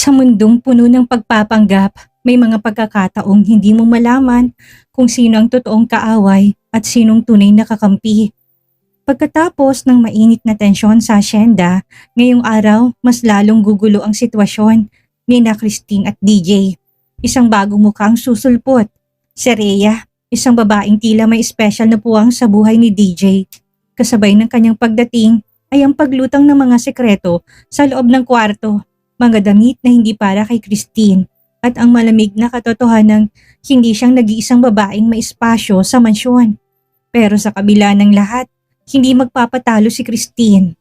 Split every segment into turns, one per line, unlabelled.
Sa mundong puno ng pagpapanggap, may mga pagkakataong hindi mo malaman kung sino ang totoong kaaway at sinong tunay na kakampi. Pagkatapos ng mainit na tensyon sa asyenda, ngayong araw mas lalong gugulo ang sitwasyon ni na Christine at DJ. Isang bagong mukha ang susulpot. Si Rhea, isang babaeng tila may espesyal na puwang sa buhay ni DJ. Kasabay ng kanyang pagdating ay ang paglutang ng mga sekreto sa loob ng kwarto, mga damit na hindi para kay Christine at ang malamig na katotohanang hindi siyang nag-iisang babaeng may espasyo sa mansyon. Pero sa kabila ng lahat, hindi magpapatalo si Christine.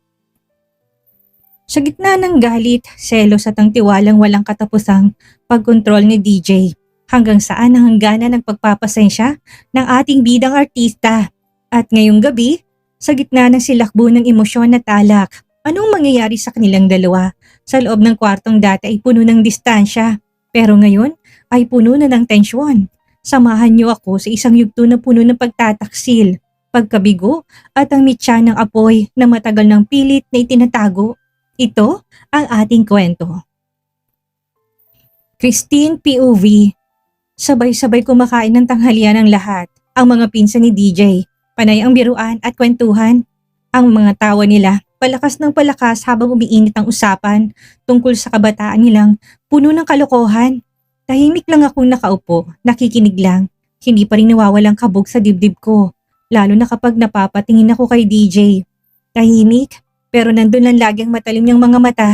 Sa gitna ng galit, selos at ang tiwalang walang katapusang pagkontrol ni DJ, hanggang saan ang hangganan ng pagpapasensya ng ating bidang artista. At ngayong gabi, sa gitna ng silakbo ng emosyon at alak, anong mangyayari sa kanilang dalawa? Sa loob ng kwartong dati ay puno ng distansya, pero ngayon ay puno na ng tensyon. Samahan niyo ako sa isang yugto na puno ng pagtataksil, pagkabigo at ang mitya ng apoy na matagal ng pilit na itinatago. Ito ang ating kwento. Christine POV. Sabay-sabay kumakain ng tanghalian ang lahat, ang mga pinsan ni DJ, panay ang biruan at kwentuhan. Ang mga tawa nila, palakas ng palakas habang umiinit ang usapan tungkol sa kabataan nilang puno ng kalokohan. Tahimik lang akong nakaupo, nakikinig lang. Hindi pa rin nawawalang kabog sa dibdib ko, lalo na kapag napapatingin ako kay DJ. Tahimik, pero nandun lang lagi ang matalim niyang mga mata.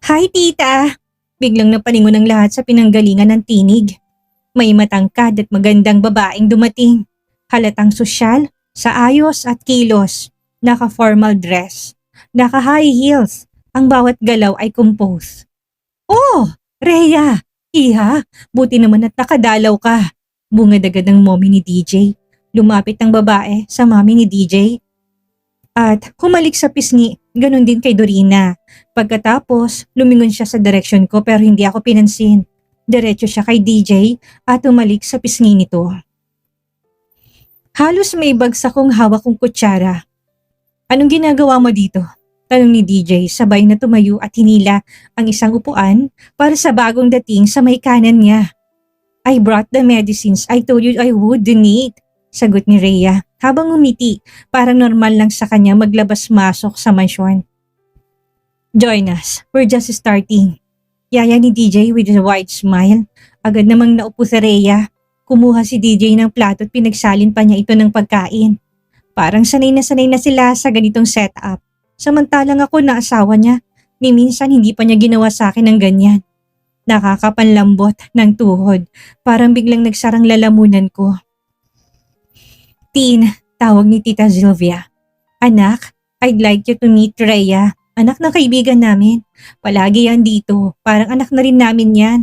"Hi, tita!" Biglang napalingon ang lahat sa pinanggalingan ng tinig. May matangkad at magandang babaeng dumating. Halatang sosyal, sa ayos at kilos. Naka-formal dress. Naka-high heels. Ang bawat galaw ay compose. "Oh, Rhea! Iha, buti naman at nakadalaw ka." Bungad agad ng mommy ni DJ. Lumapit ang babae sa mami ni DJ. At humalik sa pisngi, ganun din kay Dorina. Pagkatapos, lumingon siya sa direksyon ko pero hindi ako pinansin. Diretso siya kay DJ at humalik sa pisngi nito. Halos may bagsak kong hawak kong kutsara. "Anong ginagawa mo dito?" Tanong ni DJ sabay na tumayo at hinila ang isang upuan para sa bagong dating sa may kanan niya. "I brought the medicines I told you I would donate," sagot ni Rhea habang umiti, parang normal lang sa kanya maglabas-masok sa mansyon. "Join us, we're just starting." Yaya ni DJ with a wide smile. Agad namang naupo si Rhea. Kumuha si DJ ng plato at pinagsalin pa niya ito ng pagkain. Parang sanay na sila sa ganitong setup. Samantalang ako na asawa niya, ni minsan hindi pa niya ginawa sa akin ng ganyan. Nakakapanlambot ng tuhod, parang biglang nagsarang lalamunan ko. "Tin," tawag ni Tita Sylvia. "Anak, I'd like you to meet Rhea. Anak ng kaibigan namin. Palagi yan dito, parang anak na rin namin yan.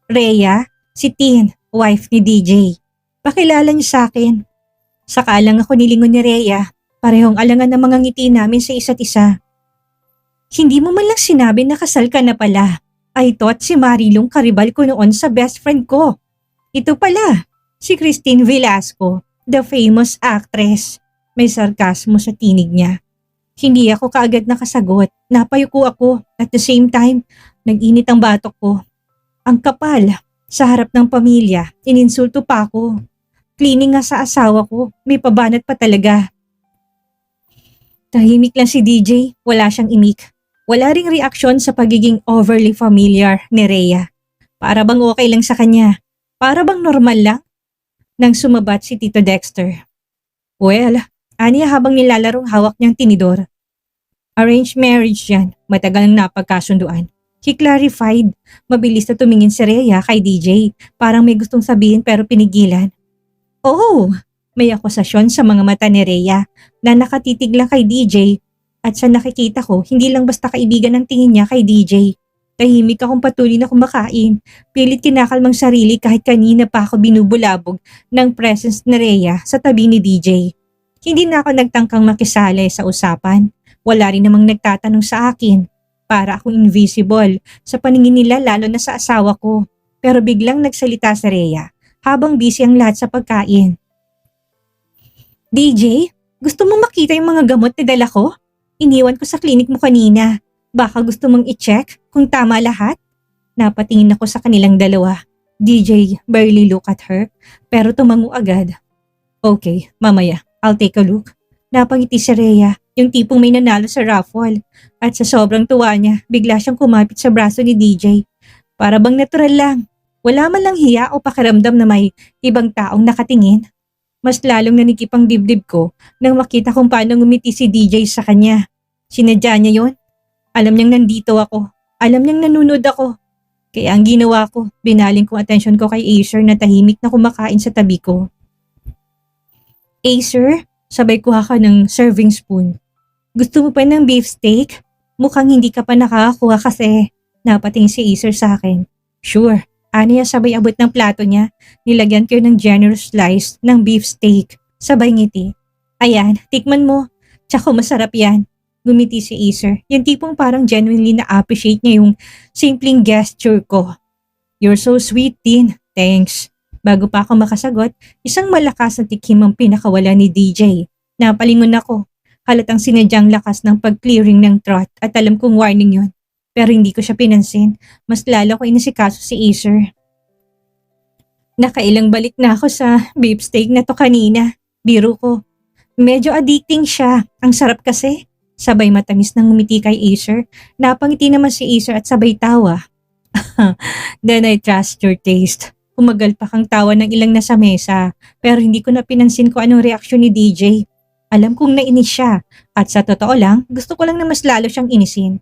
Rhea, si Tin, wife ni DJ. Pakilala niyo sa akin." Sakalang ako nilingon ni Rhea, parehong alangan ng mga ngiti namin sa isa't isa. "Hindi mo man lang sinabi na kasal ka na pala. I thought si Marilong karibal ko noon sa best friend ko. Ito pala, si Christine Velasco, the famous actress." May sarkasmo sa tinig niya. Hindi ako kaagad nakasagot. Napayuko ako. At the same time, nag-init ang batok ko. Ang kapal. Sa harap ng pamilya, ininsulto pa ako. Cleaning nga sa asawa ko, may pabanat pa talaga. Tahimik lang si DJ, wala siyang imik. Wala ring reaksyon sa pagiging overly familiar ni Rhea. Para bang okay lang sa kanya? Para bang normal lang? Nang sumabat si Tito Dexter. "Well," aniya habang nilalarong hawak niyang tinidor. "Arranged marriage yan, matagal nang napagkasunduan." He clarified. Mabilis na tumingin si Rhea kay DJ, parang may gustong sabihin pero pinigilan. "Oh!" May akusasyon sa mga mata ni Rhea na nakatitig lang kay DJ at sa nakikita ko hindi lang basta kaibigan ang tingin niya kay DJ. Tahimik akong patuloy na kumakain, pilit kinakalmang sarili kahit kanina pa ako binubulabog ng presence ni Rhea sa tabi ni DJ. Hindi na ako nagtangkang makisali sa usapan, wala rin namang nagtatanong sa akin. Para akong invisible sa paningin nila lalo na sa asawa ko. Pero biglang nagsalita si Rhea habang busy ang lahat sa pagkain. "DJ, gusto mong makita yung mga gamot na dala ko? Iniwan ko sa klinik mo kanina. Baka gusto mong i-check kung tama lahat?" Napatingin ako sa kanilang dalawa. DJ barely look at her, pero tumango agad. Okay, mamaya, I'll take a look. Napangiti si Rhea, yung tipong may nanalo sa raffle. At sa sobrang tuwa niya, bigla siyang kumapit sa braso ni DJ. Para bang natural lang. Wala man lang hiya o pakiramdam na may ibang taong nakatingin. Mas lalong nanikip ang dibdib ko nang makita kung paano ngumiti si DJ sa kanya. Sinadya niya yon. Alam niyang nandito ako. Alam niyang nanonood ako. Kaya ang ginawa ko, binaling kong atensyon ko kay Acer na tahimik na kumakain sa tabi ko. Acer, sabay kuha ka ng serving spoon. Gusto mo pa ng beefsteak? Mukhang hindi ka pa nakakakuha kasi. Napatingin si Acer sa akin. Sure. Aniya sabay abot ng plato niya. Nilagyan ko ng generous slice ng beefsteak. Sabay ngiti. Ayan, tikman mo. Tsaka masarap yan. Gumiti si Acer. Yung tipong parang genuinely na-appreciate niya yung simpleng gesture ko. You're so sweet, Tin. Thanks. Bago pa ako makasagot, isang malakas na tikim ang pinakawala ni DJ. Napalingon ako. Halatang sinadyang lakas ng pag-clearing ng throat at alam kong warning yon. Pero hindi ko siya pinansin. Mas lalo ko inasikaso si Acer. Nakailang balik na ako sa beefsteak na to kanina. Biro ko. Medyo addicting siya. Ang sarap kasi. Sabay matamis nang ngumiti kay Acer. Napangiti naman si Acer at sabay tawa. Then I trust your taste. Umagal pa kang tawa ng ilang nasa mesa. Pero hindi ko na pinansin ko anong reaksyon ni DJ. Alam kong nainis siya. At sa totoo lang, gusto ko lang na mas lalo siyang inisin.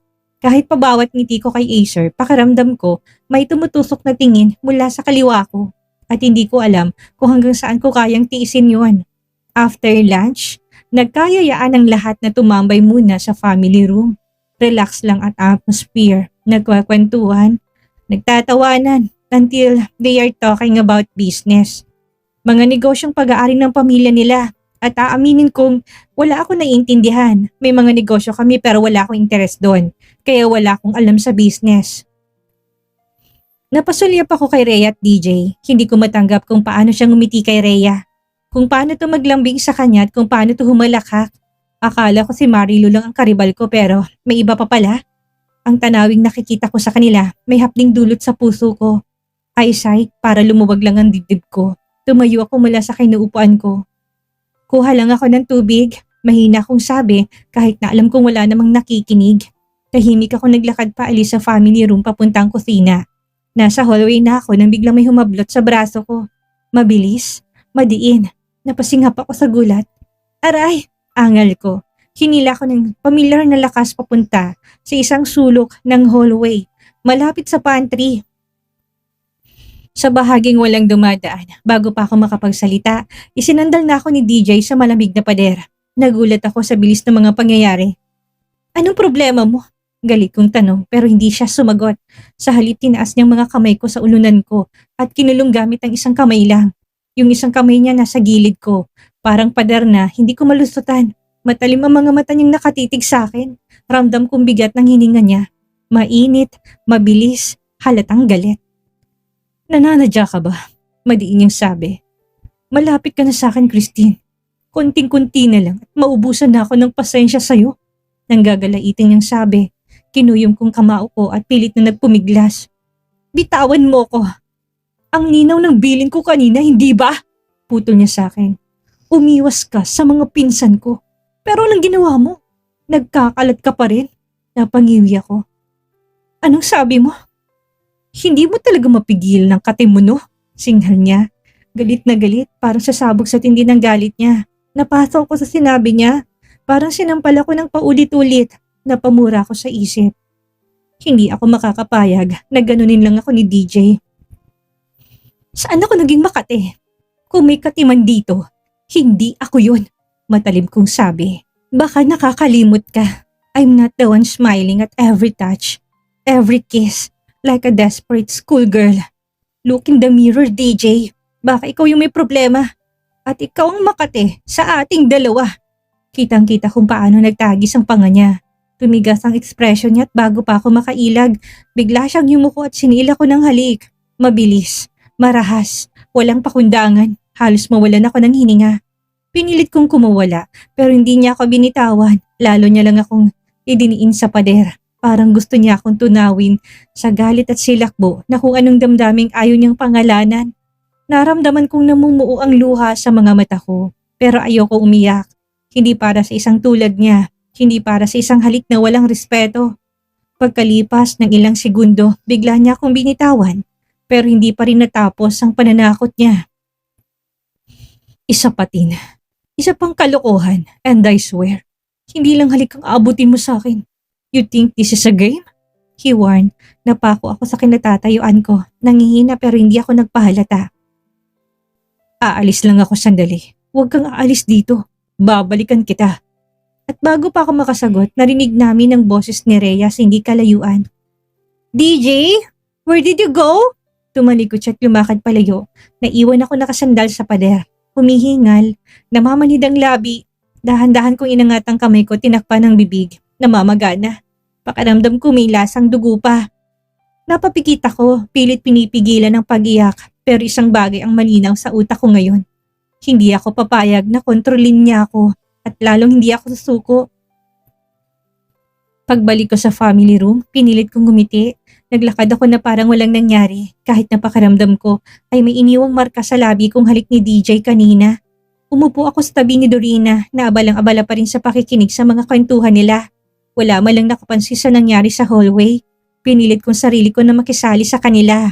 Kahit pa bawat ngiti ko kay Acer, pakiramdam ko may tumutusok na tingin mula sa kaliwa ko. At hindi ko alam kung hanggang saan ko kayang tiisin yon. After lunch, nagkayayaan ang lahat na tumambay muna sa family room. Relax lang at atmosphere. Nagkwakwentuhan, nagtatawanan until they are talking about business. Mga negosyong pag-aari ng pamilya nila. At aaminin kong wala ako naiintindihan. May mga negosyo kami pero wala akong interes doon. Kaya wala akong alam sa business. Napasulyap ako kay Rhea at DJ. Hindi ko matanggap kung paano siya ngumiti kay Rhea. Kung paano to maglambing sa kanya at kung paano to humalakhak. Akala ko si Marilu lang ang karibal ko pero may iba pa pala. Ang tanawing nakikita ko sa kanila may hapling dulot sa puso ko. Eyesight para lumuwag lang ang dibdib ko. Tumayo ako mula sa kinuupuan ko. Kuha lang ako ng tubig. Mahina akong sabi kahit na alam kong wala namang nakikinig. Tahimik ako naglakad pa alis sa family room papuntang kusina. Nasa hallway na ako nang biglang may humablot sa braso ko. Mabilis, madiin. Napasingap ako sa gulat. Aray! Angal ko. Hinila ko ng pamilyar na lakas papunta sa isang sulok ng hallway. Malapit sa pantry. Sa bahaging walang dumadaan, bago pa ako makapagsalita, isinandal na ako ni DJ sa malamig na pader. Nagulat ako sa bilis ng mga pangyayari. Anong problema mo? Galit kong tanong pero hindi siya sumagot. Sa halip tinaas niyang mga kamay ko sa ulunan ko at kinulong gamit ang isang kamay lang. Yung isang kamay niya nasa gilid ko, parang pader na hindi ko malusutan. Matalim ang mga mata niyang nakatitig sa akin. Ramdam kong bigat ng hininga niya. Mainit, mabilis, halatang galit. Nananadya ka ba? Madiin niyang sabi. Malapit ka na sa akin, Christine. Konting-kunti na lang at maubusan na ako ng pasensya sa'yo. Nanggagalaitin niyang sabi. Kinuyom kong kamao ko at pilit na nagpumiglas. Bitawan mo ko. Ang ninaw ng bilin ko kanina, hindi ba? Putol niya sa akin. Umiwas ka sa mga pinsan ko. Pero anong ginawa mo? Nagkakalat ka pa rin. Napangiwi ako. Anong sabi mo? Hindi mo talaga mapigil ng kate mo, no? Singhal niya. Galit na galit, parang sasabog sa tindi ng galit niya. Napasok ko sa sinabi niya. Parang sinampal ako ng paulit-ulit. Napamura ako sa isip. Hindi ako makakapayag na ganunin lang ako ni DJ. Saan ako naging makate? Kung may katiman dito, hindi ako yun. Matalim kong sabi. Baka nakakalimot ka. I'm not the one smiling at every touch, every kiss. Like a desperate schoolgirl. Look in the mirror, DJ. Baka ikaw yung may problema. At ikaw ang makate sa ating dalawa. Kitang-kita kung paano nagtagis ang panga niya. Tumigas ang ekspresyon niya at bago pa ako makailag, bigla siyang yumuko at sinila ko ng halik. Mabilis, marahas, walang pakundangan. Halos mawalan ako ng hininga. Pinilit kong kumawala pero hindi niya ako binitawan. Lalo niya lang akong idiniin sa pader. Parang gusto niya akong tunawin sa galit at silakbo na kung anong damdaming ayaw niyang pangalanan. Naramdaman kong namumuo ang luha sa mga mata ko, pero ayoko umiyak. Hindi para sa isang tulad niya, hindi para sa isang halik na walang respeto. Pagkalipas ng ilang segundo, bigla niya akong binitawan, pero hindi pa rin natapos ang pananakot niya. Isa pa din. Isa pang kalokohan, and I swear, hindi lang halik ang aabutin mo sa akin. You think this is a game? He warned. Napako ako sa kinatatayuan ko. Nangihina pero hindi ako nagpahalata. Aalis lang ako sandali. Huwag kang aalis dito. Babalikan kita. At bago pa ako makasagot, narinig namin ang boses ni Rhea sa hindi kalayuan. DJ? Where did you go? Tumalikod siya at lumakad palayo. Naiwan ako nakasandal sa pader. Humihingal, namamanid ang labi. Dahan-dahan kong inangat ang kamay ko, tinakpan ng bibig. Namamagana. Pakiramdam ko may lasang dugo pa. Napapikit ako, pilit pinipigilan ng pag-iyak, pero isang bagay ang malinaw sa utak ko ngayon. Hindi ako papayag na kontrolin niya ako at lalong hindi ako susuko. Pagbalik ko sa family room, pinilit kong gumiti. Naglakad ako na parang walang nangyari kahit napakaramdam ko ay may iniwang marka sa labi kong halik ni DJ kanina. Umupo ako sa tabi ni Dorina na abalang-abala pa rin sa pakikinig sa mga kwentuhan nila. Wala man lang nakapansin sa nangyari sa hallway. Pinilit kong sarili ko na makisali sa kanila.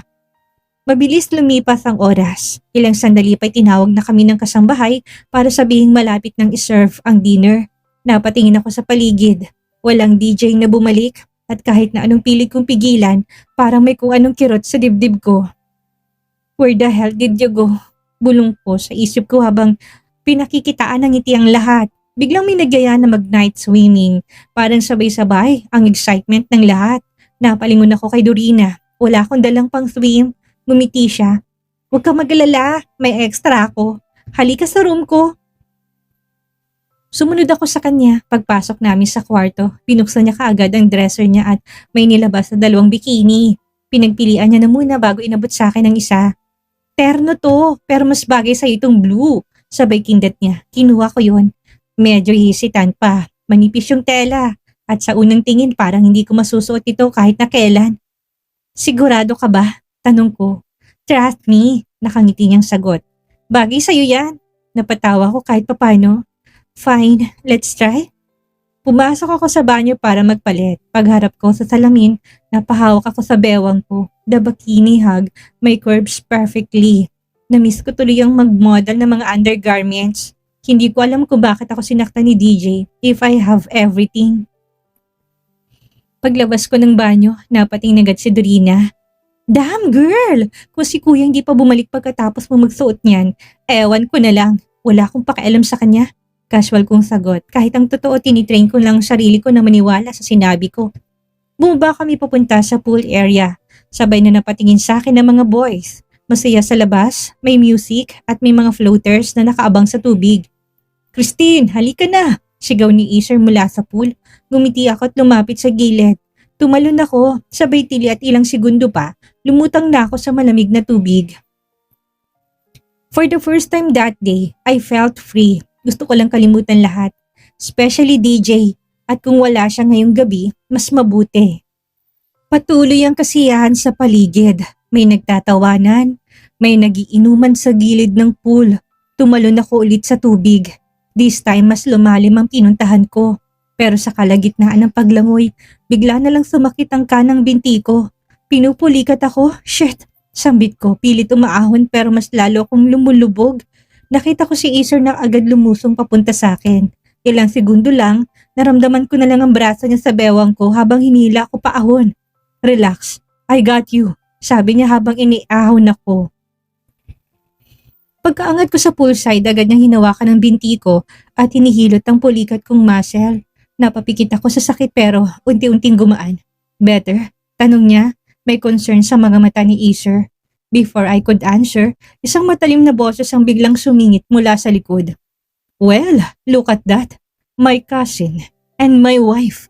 Mabilis lumipas ang oras. Ilang sandali pa'y tinawag na kami ng kasambahay para sabihing malapit nang iserve ang dinner. Napatingin ako sa paligid. Walang DJ na bumalik at kahit na anong pilit kong pigilan, parang may kung anong kirot sa dibdib ko. Where the hell did you go? Bulong ko sa isip ko habang pinakikitaan ng ngiti ang lahat. Biglang may nagyaya na mag-night swimming. Parang sabay-sabay ang excitement ng lahat. Napalingon ako kay Dorina. Wala akong dalang pang swim. Ngumiti siya. Huwag kang mag-alala, may extra ako. Halika sa room ko. Sumunod ako sa kanya. Pagpasok namin sa kwarto, binuksan niya kaagad ang dresser niya at may nilabas na 2 bikini. Pinagpilian niya na muna bago inabot sa akin ang isa. Terno to, pero mas bagay sa itong blue. Sabay kindat niya. Kinuha ko yon. Medyo hisitan pa. Manipis yung tela. At sa unang tingin parang hindi ko masusuot ito kahit na kailan. Sigurado ka ba? Tanong ko. Trust me. Nakangiti niyang sagot. Bagay sa'yo yan. Napatawa ko kahit papano. Fine, let's try. Pumasok ako sa banyo para magpalit. Pagharap ko sa salamin, napahawak ako sa bewang ko. The bikini hug, my curves perfectly. Namiss ko tuloy ang mag-model ng mga undergarments. Hindi ko alam kung bakit ako sinaktan ni DJ if I have everything. Paglabas ko ng banyo, napating agad si Dorina. Damn girl! Kung si kuya hindi pa bumalik pagkatapos mo magsuot niyan, ewan ko na lang. Wala akong pakialam sa kanya. Casual kong sagot. Kahit ang totoo, tinitrain ko lang sarili ko na maniwala sa sinabi ko. Bumaba kami papunta sa pool area. Sabay na napatingin sa akin ng mga boys. Masaya sa labas, may music at may mga floaters na nakaabang sa tubig. Christine, halika na! Sigaw ni Iser mula sa pool. Ngumiti ako at lumapit sa gilid. Tumalon ako, sabay tili at ilang segundo pa, lumutang na ako sa malamig na tubig. For the first time that day, I felt free. Gusto ko lang kalimutan lahat, especially DJ, at kung wala siya ngayong gabi, mas mabuti. Patuloy ang kasiyahan sa paligid. May nagtatawanan, may nagiinuman sa gilid ng pool. Tumalon ako ulit sa tubig. This time mas lumalim ang pinuntahan ko. Pero sa kalagitnaan ng paglangoy, bigla na lang sumakit ang kanang binti ko. Pinupulikat ako, shit! Sambit ko, pilit umaahon pero mas lalo akong lumulubog. Nakita ko si Iser na agad lumusong papunta sa akin. Ilang segundo lang, naramdaman ko na lang ang braso niya sa bewang ko habang hinila ko paahon. Relax, I got you, sabi niya habang iniahon ako. Pagkaangat ko sa poolside, agad niyang hinawakan ang binti ko at hinihilot ang pulikat kong muscle. Napapikit ako sa sakit pero unti-unting gumaan. Better? Tanong niya, may concern sa mga mata ni Iser. Before I could answer, isang matalim na boses ang biglang sumingit mula sa likod. Well, look at that. My cousin and my wife.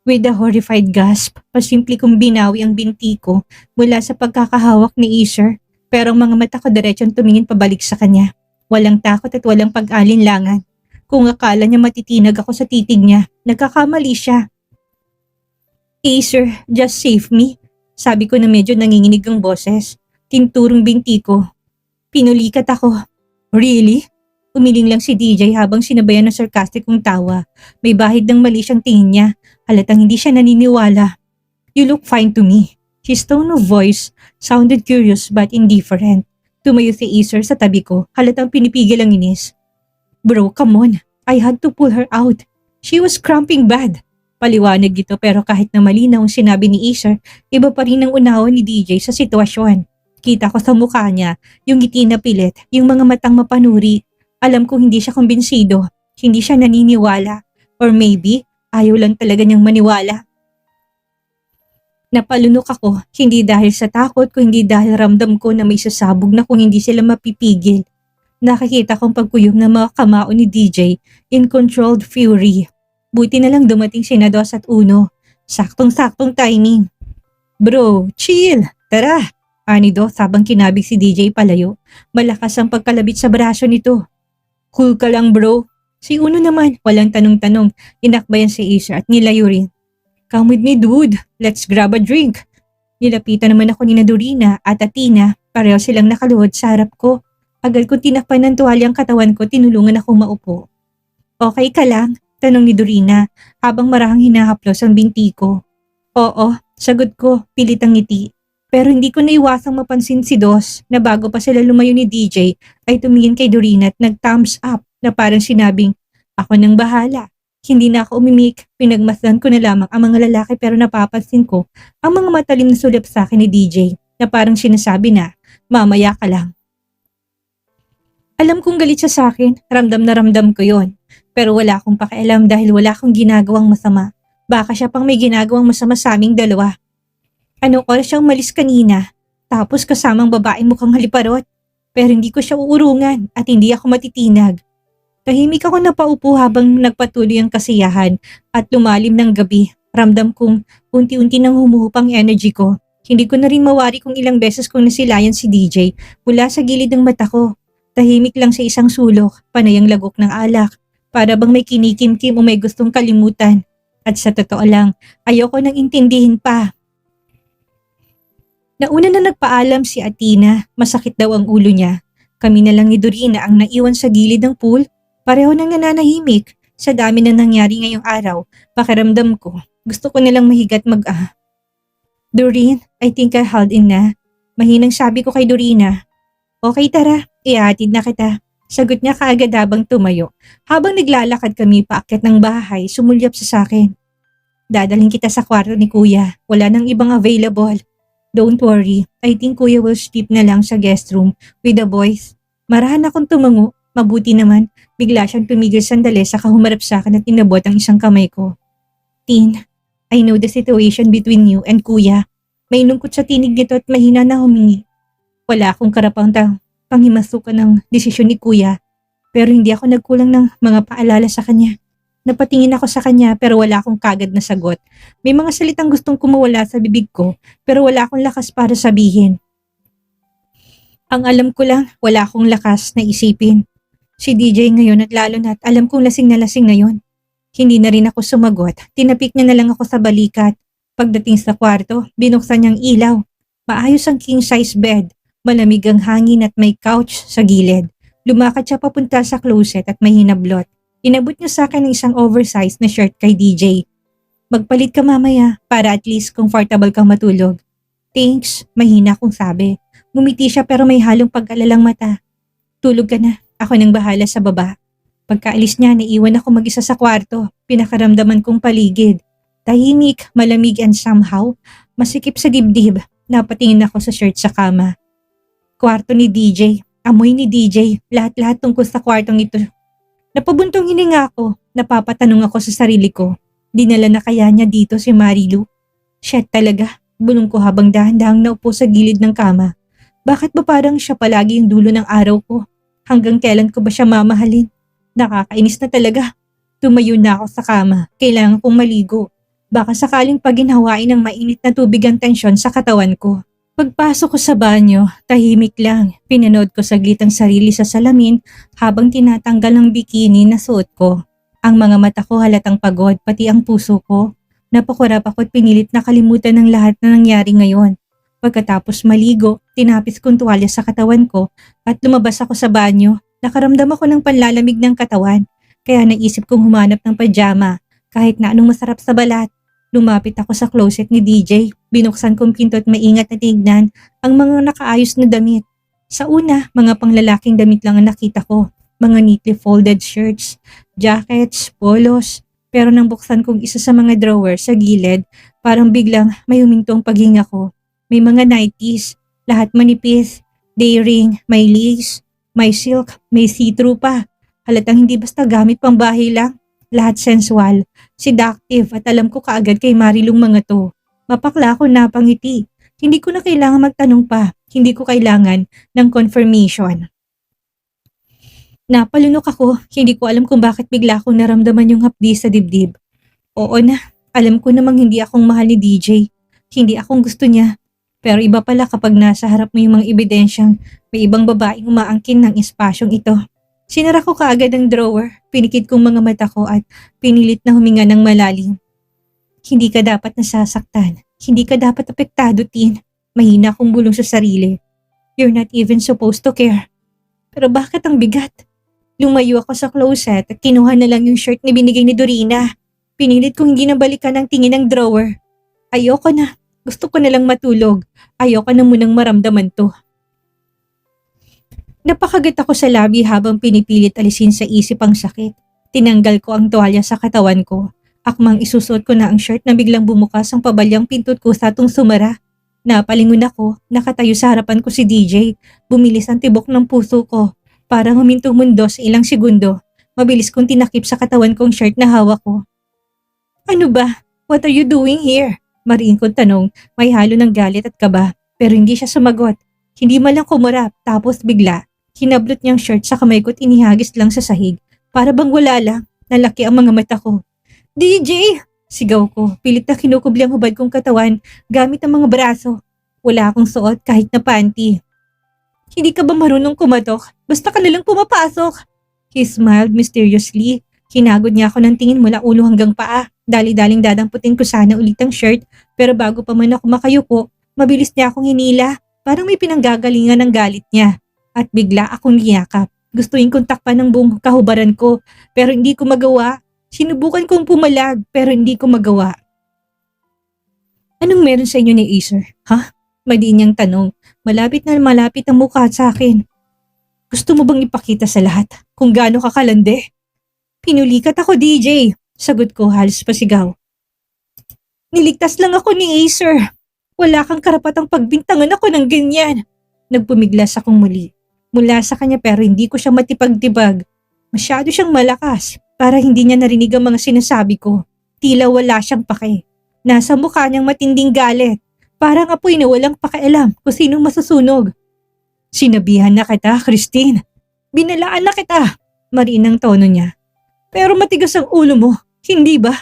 With a horrified gasp, pasimple kong binawi ang binti ko mula sa pagkakahawak ni Iser, pero ang mga mata ko diretsong tumingin pabalik sa kanya. Walang takot at walang pag-alinlangan. Kung akala niya matitinag ako sa titig niya, nagkakamali siya. Acer, just save me. Sabi ko na medyo nanginginig ang boses. Tinturong binti ko. Pinulikat ako. Really? Umiling lang si DJ habang sinabayan ng sarcastic kong tawa. May bahid ng mali siyang tingin niya. Halatang hindi siya naniniwala. You look fine to me. His tone of voice sounded curious but indifferent. Tumayo si Acer sa tabi ko. Halatang pinipigil ang inis. Bro, come on. I had to pull her out. She was cramping bad. Paliwanag ito pero kahit na malinaw ang sinabi ni Acer, iba pa rin ang unawa ni DJ sa sitwasyon. Kita ko sa mukha niya, yung ngiti na pilit, yung mga matang mapanuri. Alam kong hindi siya kumbinsido, hindi siya naniniwala. Or maybe, ayaw lang talaga niyang maniwala. Napalunok ako, hindi dahil sa takot kundi dahil ramdam ko na may sasabog na kung hindi sila mapipigil. Nakikita kong pagkuyog ng mga kamao ni DJ in controlled fury. Buti na lang dumating si Dos at Uno. Saktong-saktong timing. Bro, chill! Tara! Ani Dos habang kinabig si DJ palayo. Malakas ang pagkalabit sa braso nito. Cool ka lang bro. Si Uno naman, walang tanong-tanong. Inakbayan si Acer at nilayo rin. Come with me dude, let's grab a drink. Nilapitan naman ako ni Dorina at Athena. Pareho silang nakaluhod sa harap ko. Agad kong tinakpan ng tuwalyang katawan ko, tinulungan ako maupo. Okay ka lang? Tanong ni Dorina habang marahang hinahaplos ang binti ko. Oo, sagot ko, pilit ang ngiti. Pero hindi ko naiwasang mapansin si Dos na bago pa sila lumayo ni DJ ay tumingin kay Dorina at nag-thumbs up na parang sinabing, ako nang bahala. Hindi na ako umimik, pinagmasdan ko na lamang ang mga lalaki pero napapansin ko ang mga matalim na sulap sa akin ni DJ na parang sinasabi na, mamaya ka lang. Alam kong galit siya sa akin, ramdam na ramdam ko yon. Pero wala akong pakialam dahil wala akong ginagawang masama. Baka siya pang may ginagawang masama sa aming dalawa. Anong oras siyang malis kanina? Tapos kasamang babaeng mukhang haliparot. Pero hindi ko siya uurungan at hindi ako matitinag. Tahimik ako napaupo habang nagpatuloy ang kasiyahan at lumalim ng gabi. Ramdam kong unti-unti nang humuhupang energy ko. Hindi ko na rin mawari kung ilang beses kong nasilayan si DJ mula sa gilid ng mata ko. Tahimik lang sa isang sulok, panay ang lagok ng alak. Para bang may kinikimkim o may gustong kalimutan. At sa totoo lang, ayoko nang intindihin pa. Nauna na nagpaalam si Athena, masakit daw ang ulo niya. Kami na lang ni Dorina ang naiwan sa gilid ng pool, pareho nang nananahimik. Sa dami na nangyari ngayong araw, pakiramdam ko, gusto ko nilang mahigat Doreen, I think I held in na. Mahinang sabi ko kay Dorina. Okay tara, ihatid na kita. Sagot niya kaagad habang tumayo. Habang naglalakad kami paakyat ng bahay, sumulyap sa akin. Dadalhin kita sa kwarto ni kuya, wala nang ibang available. Don't worry, I think kuya will sleep na lang sa guest room with the boys. Marahan akong tumango, mabuti naman, bigla siyang tumigil sandali saka humarap sa akin at inabot ang isang kamay ko. Tin, I know the situation between you and kuya. May lungkot sa tinig nito at mahina na humingi. Wala akong karapang panghimasukan ng desisyon ni kuya, pero hindi ako nagkulang ng mga paalala sa kanya. Napatingin ako sa kanya pero wala akong kagad na sagot. May mga salitang gustong kumawala sa bibig ko pero wala akong lakas para sabihin. Ang alam ko lang, wala akong lakas na isipin. Si DJ ngayon at lalo na't alam kong lasing na yon. Hindi na rin ako sumagot. Tinapik niya na lang ako sa balikat. Pagdating sa kwarto, binuksan niyang ilaw. Maayos ang king size bed. Malamig ang hangin at may couch sa gilid. Lumakad siya papunta sa closet at may hinablot. Inabot niya sa akin ng isang oversized na shirt kay DJ. Magpalit ka mamaya para at least comfortable kang matulog. Thanks, mahina akong sabi. Ngumiti siya pero may halong pag-alalang mata. Tulog ka na, ako nang bahala sa baba. Pagkaalis niya, naiwan ako mag-isa sa kwarto. Pinakaramdaman kong paligid. Tahimik, malamig and somehow, masikip sa dibdib. Napatingin ako sa shirt sa kama. Kwarto ni DJ, amoy ni DJ, lahat-lahat tungkol sa kwartong ito. Napabuntong hininga ako, napapatanong ako sa sarili ko. Dinala na kaya niya dito si Marilu? Shit talaga, bulong ko habang dahan-dahang naupo sa gilid ng kama. Bakit ba parang siya palagi yung dulo ng araw ko? Hanggang kailan ko ba siya mamahalin? Nakakainis na talaga. Tumayo na ako sa kama, kailangan kong maligo. Baka sakaling paginhawain ng mainit na tubig ang tensyon sa katawan ko. Pagpasok ko sa banyo, tahimik lang. Pinanood ko saglit ang sarili sa salamin habang tinatanggal ang bikini na suot ko. Ang mga mata ko halatang pagod pati ang puso ko. Napakurap ako at pinilit na kalimutan ng lahat na nangyari ngayon. Pagkatapos maligo, tinapis kong tuwalya sa katawan ko at lumabas ako sa banyo. Nakaramdam ako ng panlalamig ng katawan, kaya naisip kong humanap ng pajama kahit na anong masarap sa balat. Lumapit ako sa closet ni DJ, binuksan kong pinto at maingat na tingnan ang mga nakaayos na damit. Sa una, mga panglalaking damit lang ang nakita ko, mga neatly folded shirts, jackets, polos. Pero nang buksan kong isa sa mga drawer sa gilid, parang biglang may humintong paghinga ko. May mga nighties, lahat manipis, day-ring, may lace, may silk, may see-through pa. Halatang hindi basta gamit pang bahay lang. Lahat sensual, seductive at alam ko kaagad kay Marilong mga to. Mapakla ako napangiti. Hindi ko na kailangan magtanong pa. Hindi ko kailangan ng confirmation. Napalunok ako. Hindi ko alam kung bakit bigla akong naramdaman yung hapdi sa dibdib. Oo na, alam ko namang hindi akong mahal ni DJ. Hindi akong gusto niya. Pero iba pala kapag nasa harap mo yung mga ebidensyang may ibang babaeng umaangkin ng espasyong ito. Sinara ko kaagad ang drawer, pinikit kong mga mata ko at pinilit na huminga ng malalim. Hindi ka dapat nasasaktan. Hindi ka dapat apektado, Tin. Mahina akong bulong sa sarili. You're not even supposed to care. Pero bakit ang bigat? Lumayo ako sa closet at kinuha na lang yung shirt na binigay ni Dorina. Pinilit kong hindi nabalikan ang tingin ng drawer. Ayoko na. Gusto ko na lang matulog. Ayoko na munang maramdaman to. Napakagat ako sa labi habang pinipilit alisin sa isip ang sakit. Tinanggal ko ang tuwalya sa katawan ko. Akmang isusuot ko na ang shirt na biglang bumukas ang pabalyang pintot ko sa atong sumara. Napalingon ako, nakatayo sa harapan ko si DJ. Bumilis ang tibok ng puso ko. Parang humintong mundo sa ilang segundo. Mabilis kong tinakip sa katawan kong shirt na hawak ko. Ano ba? What are you doing here? Mariin kong tanong, may halo ng galit at kaba, pero hindi siya sumagot. Hindi man lang kumurap, tapos bigla, hinablot niyang shirt sa kamay ko at inihagis lang sa sahig. Para bang wala lang, nalaki ang mga mata ko. DJ! Sigaw ko, pilit na kinukubli ang hubad kong katawan gamit ang mga braso. Wala akong suot kahit na panty. Hindi ka ba marunong kumatok? Basta ka nalang pumapasok. He smiled mysteriously. Hinagod niya ako ng tingin mula ulo hanggang paa. Dali-daling dadamputin ko sana ulit ang shirt, pero bago pa man ako makayuko, mabilis niya akong hinila. Parang may pinanggagalingan ng galit niya. At bigla akong niyakap. Gustuin kong takpan ng buong kahubaran ko, pero hindi ko magawa. Sinubukan kong pumalag, pero hindi ko magawa. Anong meron sa inyo ni Acer? Ha? Madiin niyang tanong. Malapit na malapit ang mukha sa akin. Gusto mo bang ipakita sa lahat kung gaano ka kalande? Pinulikat ako, DJ. Sagot ko halos pasigaw. Niligtas lang ako ni Acer. Wala kang karapatang pagbintangan ako ng ganyan. Nagpumiglas akong muli. Mula sa kanya pero hindi ko siya matipag-tibag. Masyado siyang malakas para hindi niya narinig ang mga sinasabi ko. Tila wala siyang pake. Nasa mukha niyang matinding galit. Parang apoy na walang pakialam kung sinong masusunog. Sinabihan na kita, Christine. Binalaan na kita. Mariin ang tono niya. Pero matigas ang ulo mo. Hindi ba?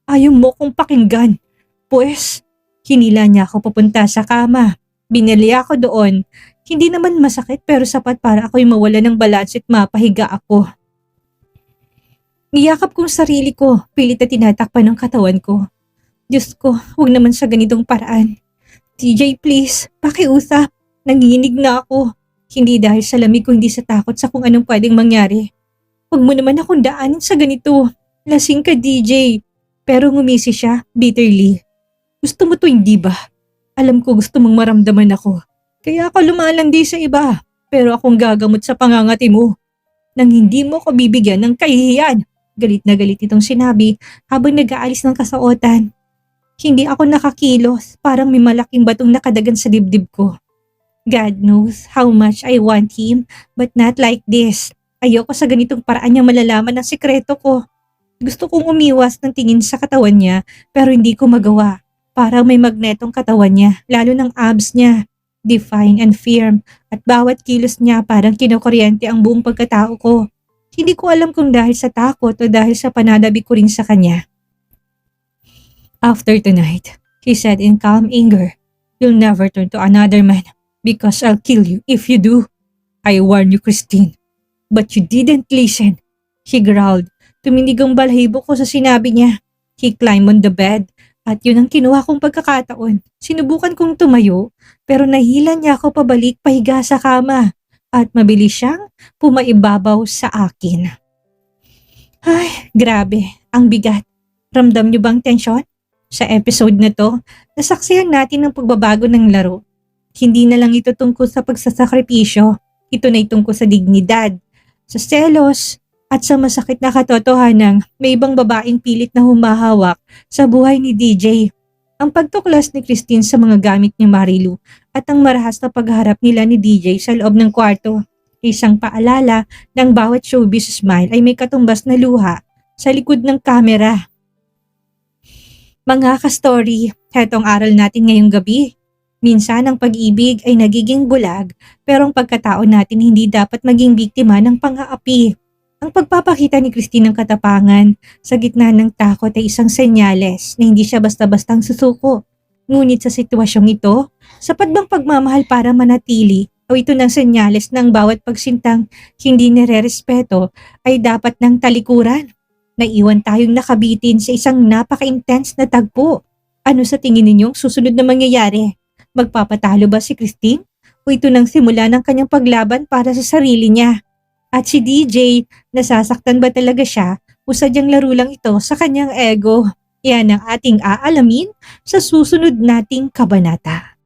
Ayaw mo kong pakinggan. Pues, hinila niya ako papunta sa kama. Binili ako doon. Hindi naman masakit pero sapat para ako'y mawala ng balanse at mapahiga ako. Niyakap kong sarili ko, pilit na tinatakpan ng katawan ko. Diyos ko, huwag naman sa ganitong paraan. TJ please, pakiusap. Nanginginig na ako. Hindi dahil sa lamig ko, hindi sa takot sa kung anong pwedeng mangyari. Huwag mo naman akong daanin sa ganito. Lasing ka, DJ. Pero ngumisi siya, bitterly. Gusto mo to hindi ba? Alam ko gusto mong maramdaman ako. Kaya ako lumalandi sa iba. Pero akong gagamot sa pangangati mo. Nang hindi mo ko bibigyan ng kahihiyan. Galit na galit itong sinabi habang nag-aalis ng kasuotan. Hindi ako nakakilos. Parang may malaking batong nakadagan sa dibdib ko. God knows how much I want him, but not like this. Ayoko sa ganitong paraan niya malalaman ang sikreto ko. Gusto kong umiwas ng tingin sa katawan niya pero hindi ko magawa. Parang may magnetong katawan niya, lalo ng abs niya. Define and firm at bawat kilos niya parang kinukuryente ang buong pagkatao ko. Hindi ko alam kung dahil sa takot o dahil sa pananabik ko rin sa kanya. After tonight, he said in calm anger, you'll never turn to another man because I'll kill you if you do. I warn you, Christine. But you didn't listen. He growled. Tuminig ang balahibo ko sa sinabi niya. He climbed on the bed. At yun ang kinuha kong pagkakataon. Sinubukan kong tumayo pero nahila niya ako pabalik pahiga sa kama at mabilis siyang pumaibabaw sa akin. Ay, grabe, ang bigat. Ramdam niyo bang tensyon? Sa episode na to, nasaksihan natin ang pagbabago ng laro. Hindi na lang ito tungkol sa pagsasakripisyo. Ito na tungkol sa dignidad, sa selos, at sa masakit na katotohanang may ibang babaeng pilit na humahawak sa buhay ni DJ. Ang pagtuklas ni Christine sa mga gamit ni Marilu at ang marahas na pagharap nila ni DJ sa loob ng kwarto. Isang paalala ng bawat showbiz smile ay may katumbas na luha sa likod ng kamera. Mga ka-story, hetong aral natin ngayong gabi. Minsan ang pag-ibig ay nagiging bulag pero ang pagkatao natin hindi dapat maging biktima ng pang-aapi. Ang pagpapakita ni Christine ng katapangan sa gitna ng takot ay isang senyales na hindi siya basta-bastang susuko. Ngunit sa sitwasyong ito, sapat bang pagmamahal para manatili o ito ng senyales ng bawat pagsintang hindi nire-respeto ay dapat ng talikuran? Naiwan tayong nakabitin sa isang napaka-intense na tagpo. Ano sa tingin ninyong susunod na mangyayari? Magpapatalo ba si Christine? O ito nang simula ng kanyang paglaban para sa sarili niya? At si DJ, nasasaktan ba talaga siya o sadyang laro lang ito sa kanyang ego? Yan ang ating aalamin sa susunod nating kabanata.